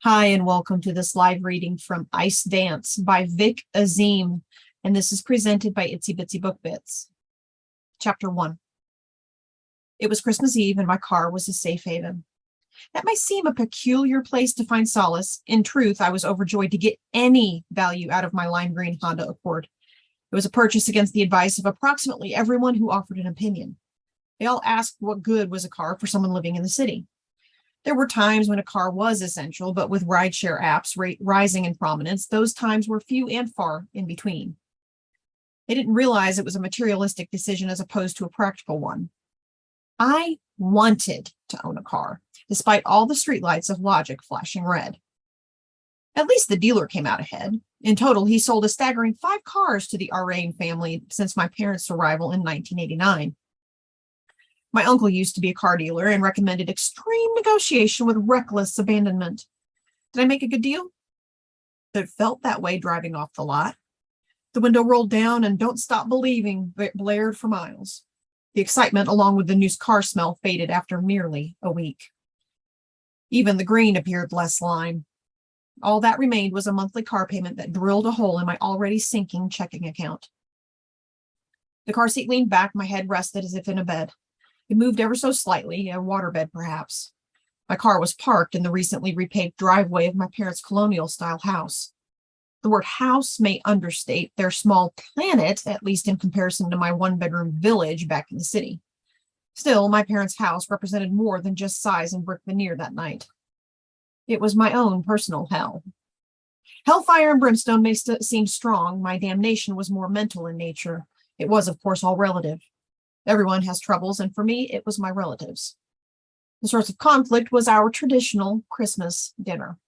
Hi, and welcome to this live reading from Ice Dance by Vik Azeem, and this is presented by Itsy Bitsy Book Bits. Chapter 1. It was Christmas Eve, and my car was a safe haven. That might seem a peculiar place to find solace. In truth, I was overjoyed to get any value out of my lime green Honda Accord. It was a purchase against the advice of approximately everyone who offered an opinion. They all asked what good was a car for someone living in the city. There were times when a car was essential, but with rideshare apps rising in prominence, those times were few and far in between. They didn't realize it was a materialistic decision as opposed to a practical one. I wanted to own a car, despite all the streetlights of logic flashing red. At least the dealer came out ahead. In total, he sold a staggering 5 cars to the Arain family since my parents' arrival in 1989. My uncle used to be a car dealer and recommended extreme negotiation with reckless abandonment. Did I make a good deal? It felt that way driving off the lot. The window rolled down and "Don't Stop Believing" blared for miles. The excitement, along with the new car smell, faded after merely a week. Even the green appeared less lime. All that remained was a monthly car payment that drilled a hole in my already sinking checking account. The car seat leaned back, my head rested as if in a bed. It moved ever so slightly, a waterbed perhaps. My car was parked in the recently repaved driveway of my parents' colonial-style house. The word house may understate their small planet, at least in comparison to my one-bedroom village back in the city. Still, my parents' house represented more than just size and brick veneer that night. It was my own personal hell. Hellfire and brimstone may seem strong. My damnation was more mental in nature. It was, of course, all relative. Everyone has troubles, and for me, it was my relatives. The source of conflict was our traditional Christmas dinner.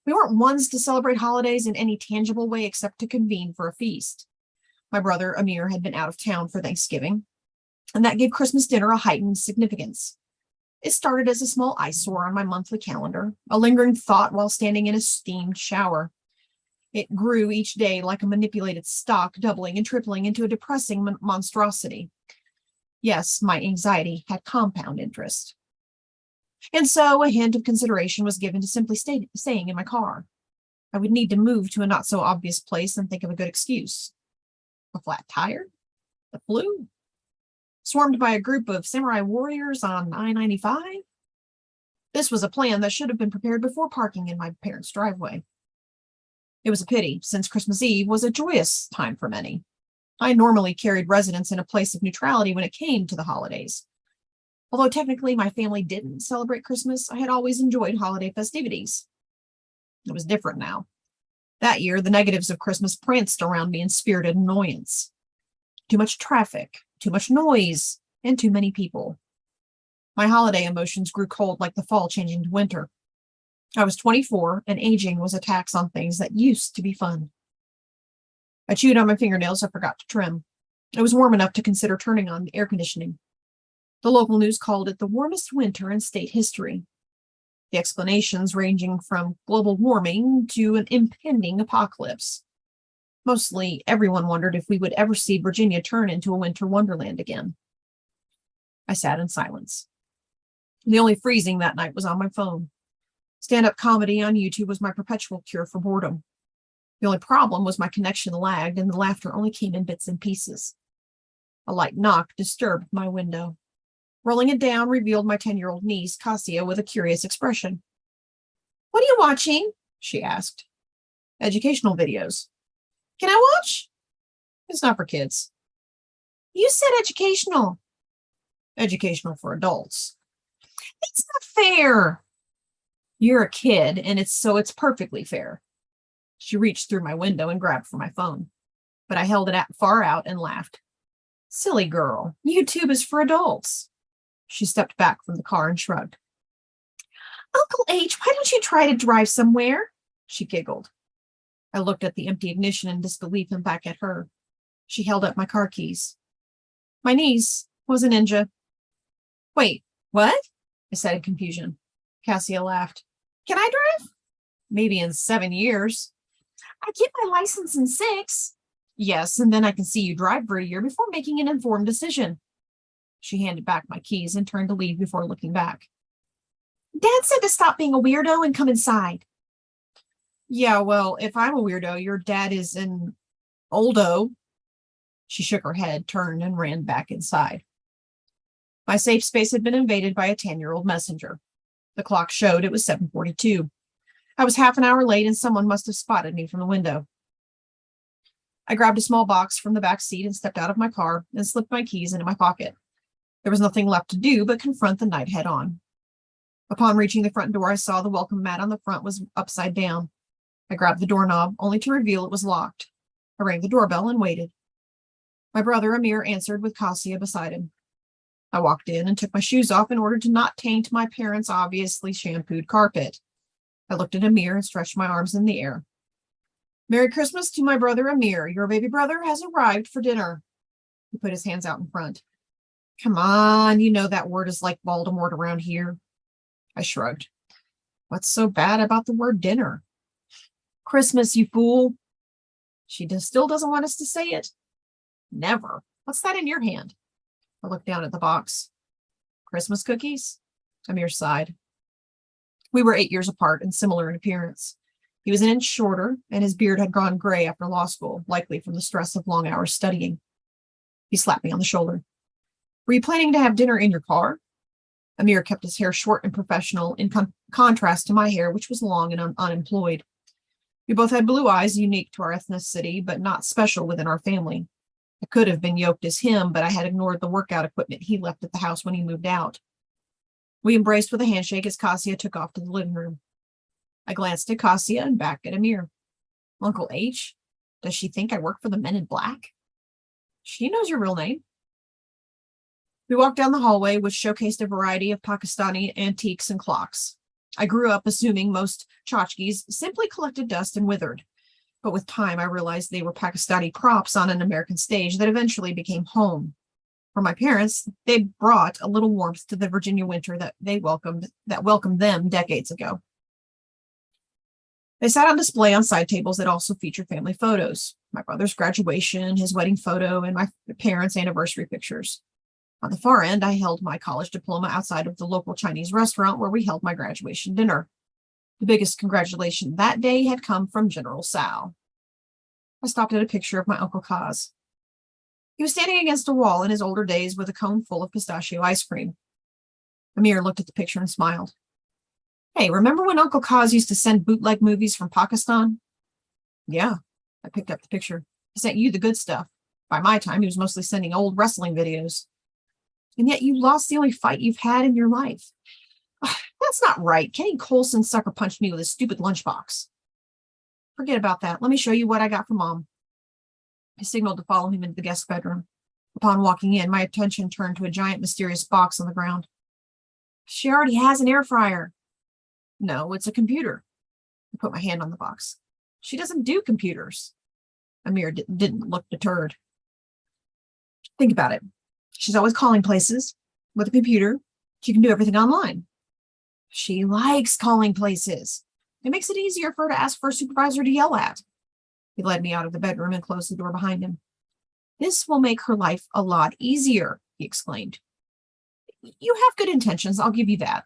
We weren't ones to celebrate holidays in any tangible way except to convene for a feast. My brother, Amir, had been out of town for Thanksgiving, and that gave Christmas dinner a heightened significance. It started as a small eyesore on my monthly calendar, a lingering thought while standing in a steamed shower. It grew each day like a manipulated stock, doubling and tripling into a depressing monstrosity. Yes, my anxiety had compound interest. And so a hint of consideration was given to simply staying in my car. I would need to move to a not-so-obvious place and think of a good excuse. A flat tire? The flu? Swarmed by a group of samurai warriors on I-95? This was a plan that should have been prepared before parking in my parents' driveway. It was a pity, since Christmas Eve was a joyous time for many. I normally carried residence in a place of neutrality when it came to the holidays. Although technically my family didn't celebrate Christmas, I had always enjoyed holiday festivities. It was different now. That year, the negatives of Christmas pranced around me in spirited annoyance. Too much traffic, too much noise, and too many people. My holiday emotions grew cold like the fall changing to winter. I was 24, and aging was a tax on things that used to be fun. I chewed on my fingernails I forgot to trim. It was warm enough to consider turning on the air conditioning. The local news called it the warmest winter in state history. The explanations ranging from global warming to an impending apocalypse. Mostly, everyone wondered if we would ever see Virginia turn into a winter wonderland again. I sat in silence. The only freezing that night was on my phone. Stand-up comedy on YouTube was my perpetual cure for boredom. The only problem was my connection lagged, and the laughter only came in bits and pieces. A light knock disturbed my window. Rolling it down revealed my 10-year-old niece, Cassia, with a curious expression. "What are you watching?" she asked. "Educational videos." "Can I watch?" "It's not for kids." "You said educational." "Educational for adults." "It's not fair." "You're a kid, and it's perfectly fair." She reached through my window and grabbed for my phone, but I held it far out and laughed. "Silly girl, YouTube is for adults." She stepped back from the car and shrugged. "Uncle H, why don't you try to drive somewhere?" She giggled. I looked at the empty ignition in disbelief and back at her. She held up my car keys. My niece was a ninja. "Wait, what?" I said in confusion. Cassia laughed. "Can I drive?" "Maybe in 7 years." "I get my license in 6. "Yes, and then I can see you drive for a year before making an informed decision." She handed back my keys and turned to leave before looking back. "Dad said to stop being a weirdo and come inside." Yeah, well, if I'm a weirdo, your dad is an oldo. She shook her head, turned, and ran back inside. My safe space had been invaded by a 10-year-old messenger. The clock showed it was 7:42. I was half an hour late, and someone must have spotted me from the window. I grabbed a small box from the back seat and stepped out of my car and slipped my keys into my pocket. There was nothing left to do but confront the night head on. Upon reaching the front door, I saw the welcome mat on the front was upside down. I grabbed the doorknob, only to reveal it was locked. I rang the doorbell and waited. My brother Amir answered with Cassia beside him. I walked in and took my shoes off in order to not taint my parents' obviously shampooed carpet. I looked at Amir and stretched my arms in the air. Merry Christmas to my brother Amir. Your baby brother has arrived for dinner. He put his hands out in front. Come on, you know that word is like Voldemort around here. I shrugged. What's so bad about the word dinner? Christmas, you fool. She still doesn't want us to say it. Never. What's that in your hand? I looked down at the box. Christmas cookies? Amir sighed. We were 8 years apart and similar in appearance. He was an inch shorter, and his beard had gone gray after law school, likely from the stress of long hours studying. He slapped me on the shoulder. Were you planning to have dinner in your car? Amir kept his hair short and professional, in contrast to my hair, which was long and unemployed. We both had blue eyes unique to our ethnicity, but not special within our family. I could have been yoked as him, but I had ignored the workout equipment he left at the house when he moved out. We embraced with a handshake as Cassia took off to the living room. I glanced at Cassia and back at Amir. Uncle H? Does she think I work for the Men in Black? She knows your real name. We walked down the hallway, which showcased a variety of Pakistani antiques and clocks. I grew up assuming most tchotchkes simply collected dust and withered, but with time I realized they were Pakistani props on an American stage that eventually became home. For my parents, they brought a little warmth to the Virginia winter that welcomed them decades ago. They sat on display on side tables that also featured family photos, my brother's graduation, his wedding photo, and my parents' anniversary pictures. On the far end, I held my college diploma outside of the local Chinese restaurant where we held my graduation dinner. The biggest congratulation that day had come from General Sal. I stopped at a picture of my Uncle Kaz. He was standing against a wall in his older days with a cone full of pistachio ice cream. Amir looked at the picture and smiled. Hey, remember when Uncle Kaz used to send bootleg movies from Pakistan? Yeah, I picked up the picture. He sent you the good stuff. By my time, he was mostly sending old wrestling videos. And yet you lost the only fight you've had in your life. That's not right. Kenny Colson sucker punched me with his stupid lunchbox. Forget about that. Let me show you what I got from Mom. I signaled to follow him into the guest bedroom. Upon walking in, my attention turned to a giant mysterious box on the ground. She already has an air fryer. No, it's a computer. I put my hand on the box. She doesn't do computers. Amir didn't look deterred. Think about it. She's always calling places. With a computer, she can do everything online. She likes calling places. It makes it easier for her to ask for a supervisor to yell at. He led me out of the bedroom and closed the door behind him. This will make her life a lot easier, he exclaimed. You have good intentions, I'll give you that.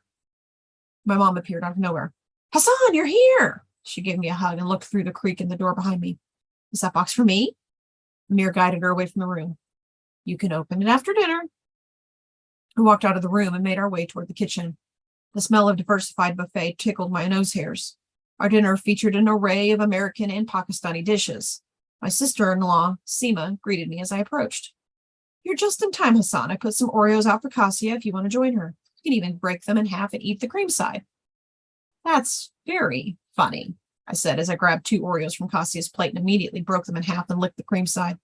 My mom appeared out of nowhere. Hassan, you're here. She gave me a hug and looked through the creak in the door behind me. Is that box for me? Amir guided her away from the room. You can open it after dinner. We walked out of the room and made our way toward the kitchen. The smell of diversified buffet tickled my nose hairs. Our dinner featured an array of American and Pakistani dishes. My sister-in-law, Seema, greeted me as I approached. You're just in time, Hassan. I put some Oreos out for Cassia if you want to join her. You can even break them in half and eat the cream side. That's very funny, I said as I grabbed 2 Oreos from Cassia's plate and immediately broke them in half and licked the cream side.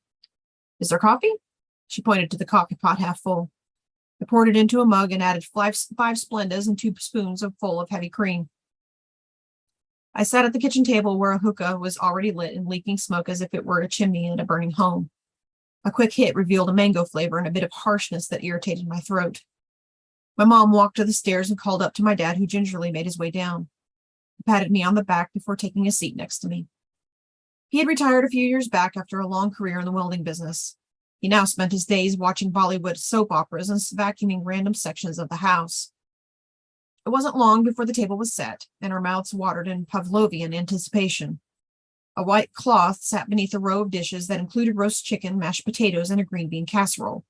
Is there coffee? She pointed to the coffee pot half full. I poured it into a mug and added five Splendas and 2 spoons full of heavy cream. I sat at the kitchen table where a hookah was already lit and leaking smoke as if it were a chimney in a burning home. A quick hit revealed a mango flavor and a bit of harshness that irritated my throat. My mom walked to the stairs and called up to my dad, who gingerly made his way down. He patted me on the back before taking a seat next to me. He had retired a few years back after a long career in the welding business. He now spent his days watching Bollywood soap operas and vacuuming random sections of the house. It wasn't long before the table was set, and our mouths watered in Pavlovian anticipation. A white cloth sat beneath a row of dishes that included roast chicken, mashed potatoes, and a green bean casserole.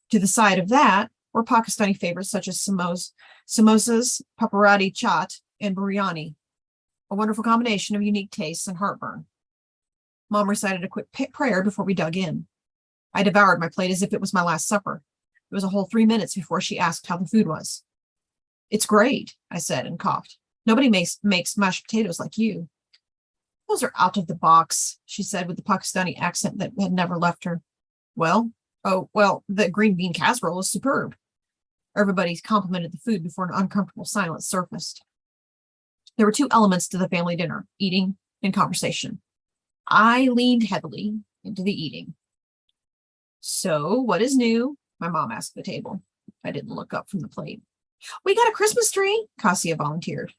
To the side of that were Pakistani favorites such as samosas, paparati chaat, and biryani, a wonderful combination of unique tastes and heartburn. Mom recited a quick prayer before we dug in. I devoured my plate as if it was my last supper. It was a whole 3 minutes before she asked how the food was. It's great, I said and coughed. Nobody makes mashed potatoes like you. Those are out of the box, she said with the Pakistani accent that had never left her. Well, the green bean casserole is superb. Everybody complimented the food before an uncomfortable silence surfaced. There were two elements to the family dinner, eating and conversation. I leaned heavily into the eating. So, what is new? My mom asked the table. I didn't look up from the plate. We got a Christmas tree, Kasia volunteered.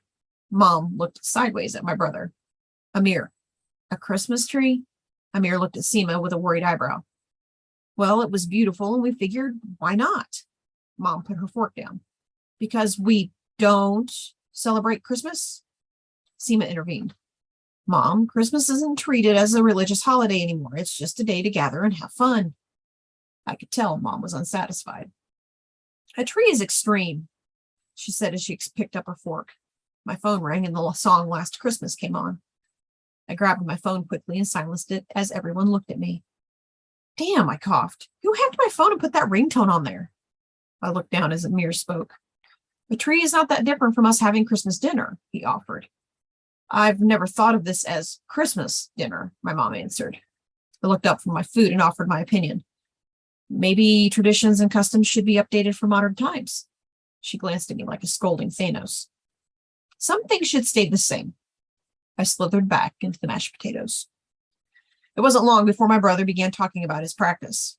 Mom looked sideways at my brother. Amir, a Christmas tree? Amir looked at Seema with a worried eyebrow. Well, it was beautiful, and we figured, why not? Mom put her fork down. Because we don't celebrate Christmas? Seema intervened. Mom, Christmas isn't treated as a religious holiday anymore. It's just a day to gather and have fun. I could tell Mom was unsatisfied. A tree is extreme, she said as she picked up her fork. My phone rang and the song Last Christmas came on. I grabbed my phone quickly and silenced it as everyone looked at me. Damn, I coughed. Who hacked my phone and put that ringtone on there? I looked down as Amir spoke. The tree is not that different from us having Christmas dinner, he offered. I've never thought of this as Christmas dinner, my mom answered. I looked up from my food and offered my opinion. Maybe traditions and customs should be updated for modern times. She glanced at me like a scolding Thanos. Some things should stay the same. I slithered back into the mashed potatoes. It wasn't long before my brother began talking about his practice.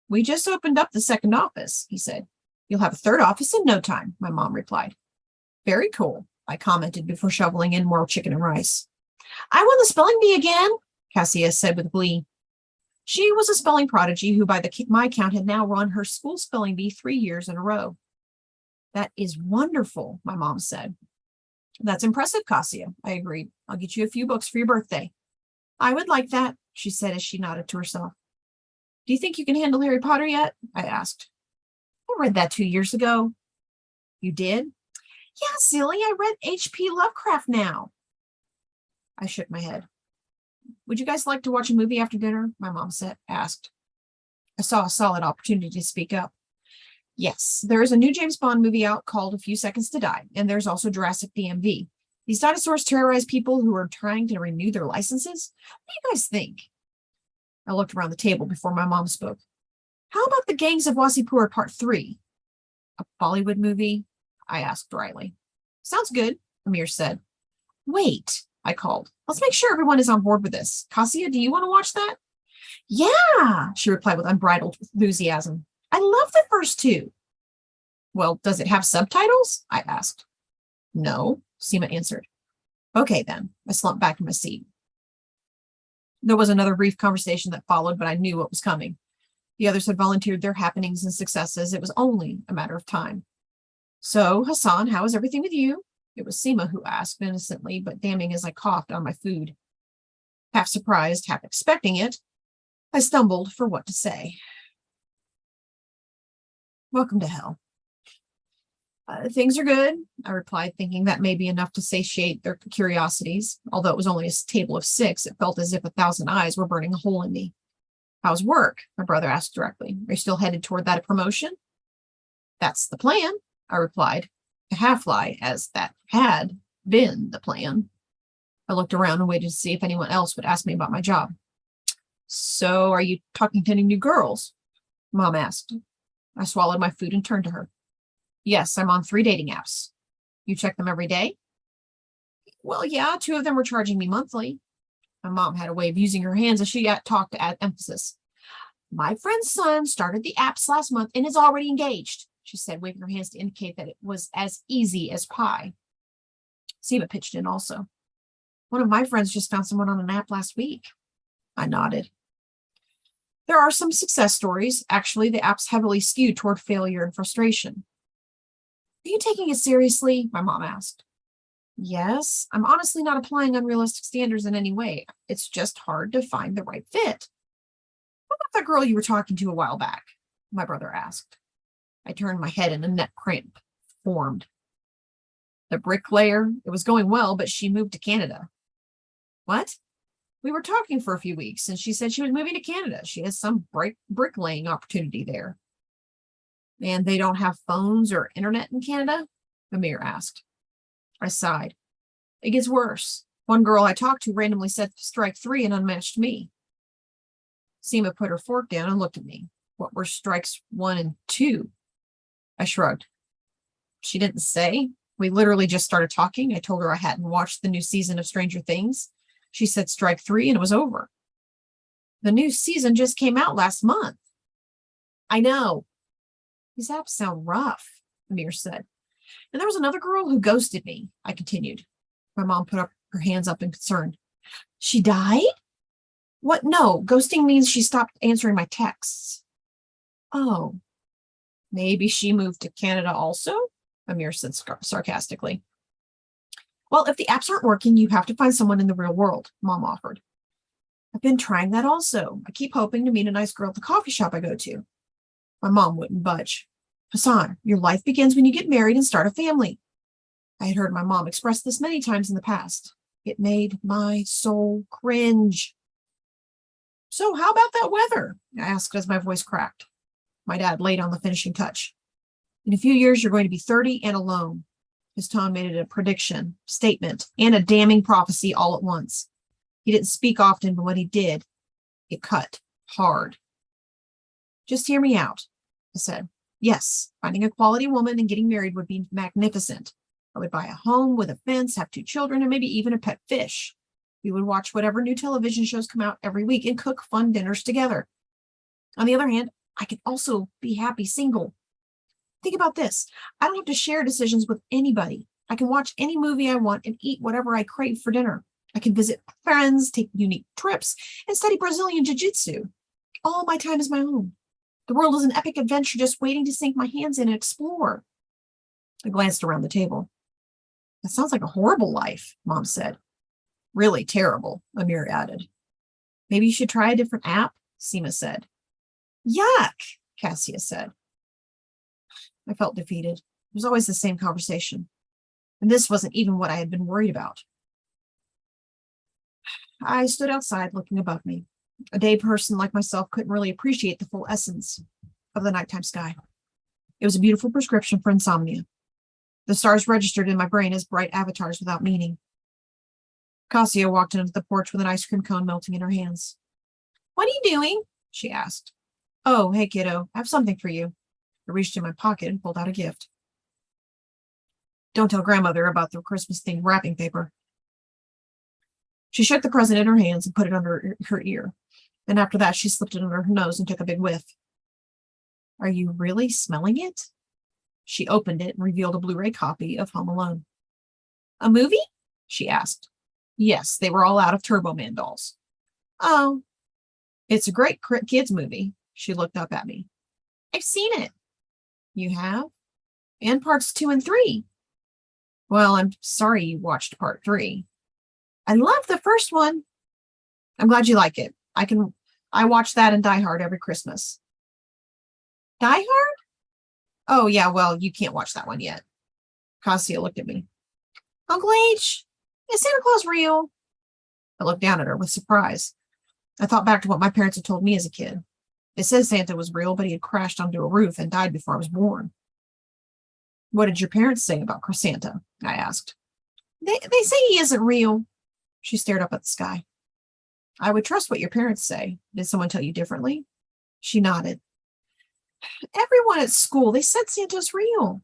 We just opened up the second office, he said. You'll have a third office in no time, my mom replied. Very cool, I commented before shoveling in more chicken and rice. I won the spelling bee again, Cassia said with glee. She was a spelling prodigy who, by my count, had now run her school spelling bee 3 years in a row. That is wonderful, my mom said. That's impressive, Cassia, I agreed. I'll get you a few books for your birthday. I would like that, she said as she nodded to herself. Do you think you can handle Harry Potter yet? I asked. I read that 2 years ago. You did? Yeah, silly, I read H.P. Lovecraft now. I shook my head. Would you guys like to watch a movie after dinner? My mom asked. I saw a solid opportunity to speak up. Yes, there is a new James Bond movie out called A Few Seconds to Die, and there's also Jurassic DMV. These dinosaurs terrorize people who are trying to renew their licenses. What do you guys think? I looked around the table before my mom spoke. How about The Gangs of Wasseypur Part 3? A Bollywood movie? I asked dryly. Sounds good, Amir said. Wait, I called. Let's make sure everyone is on board with this. Kasia, do you want to watch that? Yeah, she replied with unbridled enthusiasm. I love the first two. Well, does it have subtitles? I asked. No, Seema answered. Okay, then. I slumped back in my seat. There was another brief conversation that followed, but I knew what was coming. The others had volunteered their happenings and successes. It was only a matter of time. So, Hassan, how is everything with you? It was Seema who asked, innocently, but damning as I coughed on my food. Half surprised, half expecting it, I stumbled for what to say. Welcome to hell. Things are good, I replied, thinking that may be enough to satiate their curiosities. Although it was only a table of 6, it felt as if 1,000 eyes were burning a hole in me. How's work? My brother asked directly. Are you still headed toward that promotion? That's the plan, I replied, a half-lie, as that had been the plan. I looked around and waited to see if anyone else would ask me about my job. So, are you talking to any new girls? Mom asked. I swallowed my food and turned to her. Yes, I'm on 3 dating apps. You check them every day? Well, yeah, 2 of them were charging me monthly. My mom had a way of using her hands as she talked to add emphasis. My friend's son started the apps last month and is already engaged, she said, waving her hands to indicate that it was as easy as pie. Seema pitched in also. One of my friends just found someone on an app last week. I nodded. There are some success stories. Actually, the app's heavily skewed toward failure and frustration. Are you taking it seriously? My mom asked. Yes, I'm honestly not applying unrealistic standards in any way. It's just hard to find the right fit. What about that girl you were talking to a while back? My brother asked. I turned my head and a neck cramp formed. The bricklayer, it was going well, but she moved to Canada. What? We were talking for a few weeks, and she said she was moving to Canada. She has some bricklaying opportunity there. And they don't have phones or internet in Canada? Amir asked. I sighed. It gets worse. One girl I talked to randomly said strike 3 and unmatched me. Seema put her fork down and looked at me. What were strikes 1 and 2? I shrugged. She didn't say. We literally just started talking. I told her I hadn't watched the new season of Stranger Things. She said strike 3 and it was over. The new season just came out last month. I know. These apps sound rough, Amir said. And there was another girl who ghosted me, I continued. My mom put up her hands up in concern. She died? What? No, ghosting means she stopped answering my texts. Oh, maybe she moved to Canada also? Amir said sarcastically. Well, if the apps aren't working, you have to find someone in the real world, Mom offered. I've been trying that also. I keep hoping to meet a nice girl at the coffee shop I go to. My mom wouldn't budge. Hassan, your life begins when you get married and start a family. I had heard my mom express this many times in the past. It made my soul cringe. So how about that weather? I asked as my voice cracked. My dad laid on the finishing touch. In a few years, you're going to be 30 and alone. His tone made it a prediction, statement, and a damning prophecy all at once. He didn't speak often, but when he did, it cut hard. Just hear me out, I said. Yes, finding a quality woman and getting married would be magnificent. I would buy a home with a fence, have 2 children, and maybe even a pet fish. We would watch whatever new television shows come out every week and cook fun dinners together. On the other hand, I could also be happy single. Think about this. I don't have to share decisions with anybody. I can watch any movie I want and eat whatever I crave for dinner. I can visit friends, take unique trips, and study Brazilian jiu-jitsu. All my time is my own. The world is an epic adventure just waiting to sink my hands in and explore. I glanced around the table. That sounds like a horrible life, Mom said. Really terrible, Amir added. Maybe you should try a different app, Seema said. Yuck, Cassia said. I felt defeated. It was always the same conversation. And this wasn't even what I had been worried about. I stood outside looking above me. A day person like myself couldn't really appreciate the full essence of the nighttime sky. It was a beautiful prescription for insomnia. The stars registered in my brain as bright avatars without meaning. Cassia walked into the porch with an ice cream cone melting in her hands. What are you doing? She asked. Oh, hey, kiddo, I have something for you. I reached in my pocket and pulled out a gift. Don't tell grandmother about the Christmas-themed wrapping paper. She shook the present in her hands and put it under her ear. And after that, she slipped it under her nose and took a big whiff. Are you really smelling it? She opened it and revealed a Blu-ray copy of Home Alone. A movie? She asked. Yes, they were all out of Turbo Man dolls. Oh, it's a great kids movie. She looked up at me. I've seen it. You have? And parts 2 and 3. Well, I'm sorry you watched part 3. I love the first one. I'm glad you like it. I watch that and Die Hard every Christmas. Die Hard? Oh, yeah, well, you can't watch that one yet. Cassia looked at me. Uncle H, is Santa Claus real? I looked down at her with surprise. I thought back to what my parents had told me as a kid. It says Santa was real, but he had crashed onto a roof and died before I was born. What did your parents say about Santa? I asked. They say he isn't real. She stared up at the sky. I would trust what your parents say. Did someone tell you differently? She nodded. Everyone at school, they said Santa's real.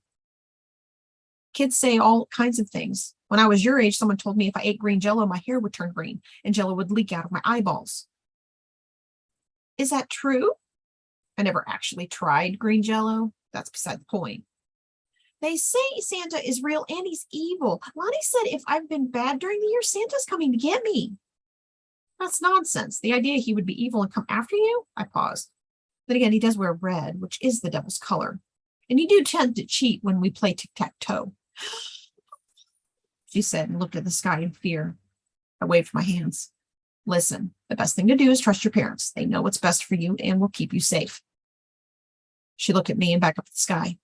Kids say all kinds of things. When I was your age, someone told me if I ate green Jell-O, my hair would turn green and Jell-O would leak out of my eyeballs. Is that true? I never actually tried green Jell-O. That's beside the point. They say Santa is real and he's evil. Lonnie said if I've been bad during the year, Santa's coming to get me. That's nonsense. The idea he would be evil and come after you? I paused. Then again, he does wear red, which is the devil's color. And you do tend to cheat when we play tic-tac-toe, she said and looked at the sky in fear. I waved my hands. Listen, the best thing to do is trust your parents. They know what's best for you and will keep you safe. She looked at me and back up at the sky.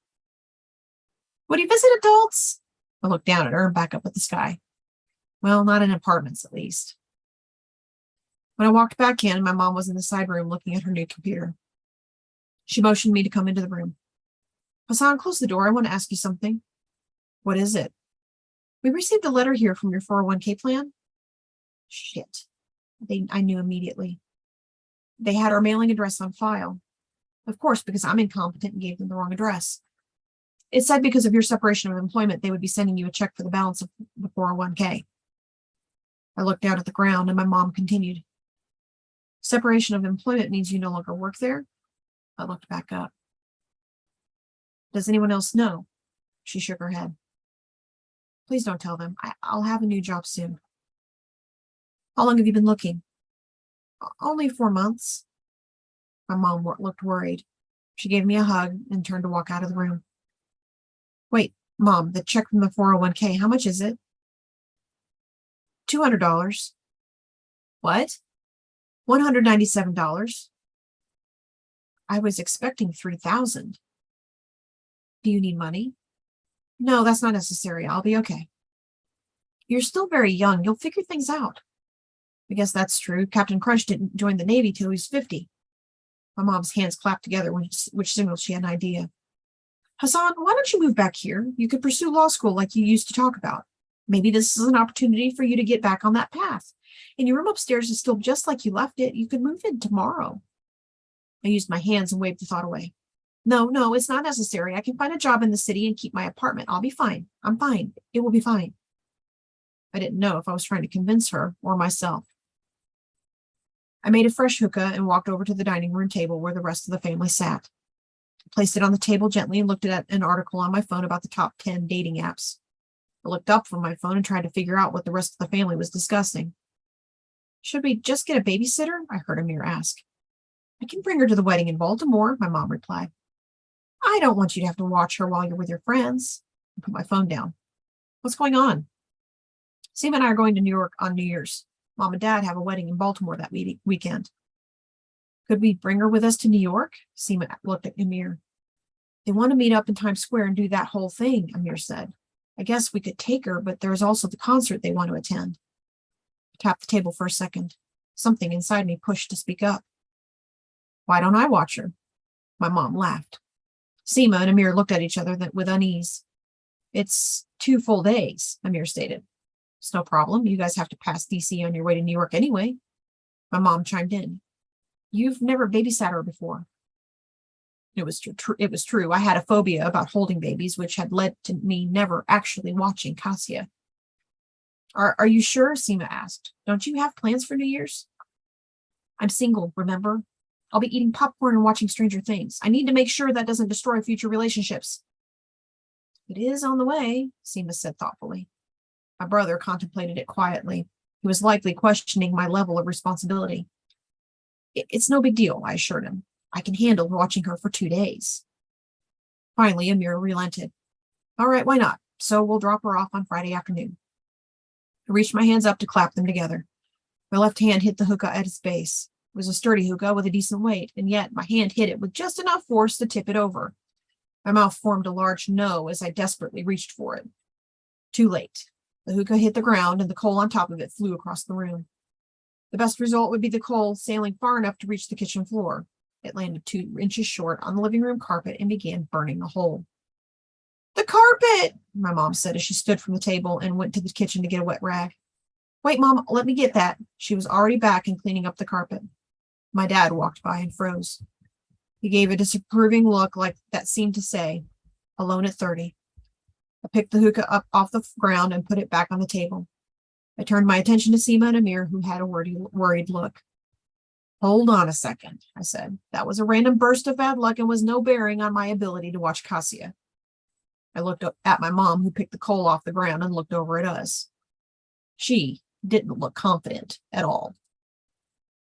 Would you visit adults? I looked down at her and back up at the sky. Well, not in apartments, at least. When I walked back in, my mom was in the side room looking at her new computer. She motioned me to come into the room. Hassan, close the door. I want to ask you something. What is it? We received a letter here from your 401k plan. Shit. I knew immediately. They had our mailing address on file. Of course, because I'm incompetent and gave them the wrong address. It said because of your separation of employment, they would be sending you a check for the balance of the 401k. I looked down at the ground and my mom continued. Separation of employment means you no longer work there? I looked back up. Does anyone else know? She shook her head. Please don't tell them. I'll have a new job soon. How long have you been looking? Only 4 months. My mom looked worried. She gave me a hug and turned to walk out of the room. Wait, Mom, the check from the 401k, how much is it? $200. What? $197. I was expecting $3,000. Do you need money? No, that's not necessary. I'll be okay. You're still very young. You'll figure things out. I guess that's true. Captain Crunch didn't join the Navy till he was 50. My mom's hands clapped together, which signaled she had an idea. Hassan, why don't you move back here? You could pursue law school like you used to talk about. Maybe this is an opportunity for you to get back on that path. And your room upstairs is still just like you left it. You could move in tomorrow. I used my hands and waved the thought away. No, it's not necessary. I can find a job in the city and keep my apartment. I'll be fine. I'm fine. It will be fine. I didn't know if I was trying to convince her or myself. I made a fresh hookah and walked over to the dining room table where the rest of the family sat. I placed it on the table gently and looked at an article on my phone about the top 10 dating apps. I looked up from my phone and tried to figure out what the rest of the family was discussing. Should we just get a babysitter? I heard Amir ask. I can bring her to the wedding in Baltimore, my mom replied. I don't want you to have to watch her while you're with your friends. I put my phone down. What's going on? Seema and I are going to New York on New Year's. Mom and Dad have a wedding in Baltimore that weekend. Could we bring her with us to New York? Seema looked at Amir. They want to meet up in Times Square and do that whole thing, Amir said. I guess we could take her, but there's also the concert they want to attend. I tapped the table for a second. Something inside me pushed to speak up. Why don't I watch her? My mom laughed. Seema and Amir looked at each other with unease. It's 2 full days, Amir stated. It's no problem. You guys have to pass DC on your way to New York anyway. My mom chimed in. You've never babysat her before. It was true. I had a phobia about holding babies, which had led to me never actually watching Cassia. Are you sure? Seema asked. Don't you have plans for New Year's? I'm single, remember? I'll be eating popcorn and watching Stranger Things. I need to make sure that doesn't destroy future relationships. It is on the way, Seema said thoughtfully. My brother contemplated it quietly. He was likely questioning my level of responsibility. It's no big deal, I assured him. I can handle watching her for 2 days. Finally, Amir relented. All right, why not? So we'll drop her off on Friday afternoon. I reached my hands up to clap them together. My left hand hit the hookah at its base. It was a sturdy hookah with a decent weight, and yet my hand hit it with just enough force to tip it over. My mouth formed a large no as I desperately reached for it. Too late. The hookah hit the ground, and the coal on top of it flew across the room. The best result would be the coal sailing far enough to reach the kitchen floor. It landed 2 inches short on the living room carpet and began burning a hole. The carpet, my mom said as she stood from the table and went to the kitchen to get a wet rag. Wait, Mom, let me get that. She was already back and cleaning up the carpet. My dad walked by and froze. He gave a disapproving look like that seemed to say, alone at 30. I picked the hookah up off the ground and put it back on the table. I turned my attention to Seema and Amir, who had a worried look. Hold on a second, I said. That was a random burst of bad luck and was no bearing on my ability to watch Cassia. I looked up at my mom, who picked the coal off the ground and looked over at us. She didn't look confident at all.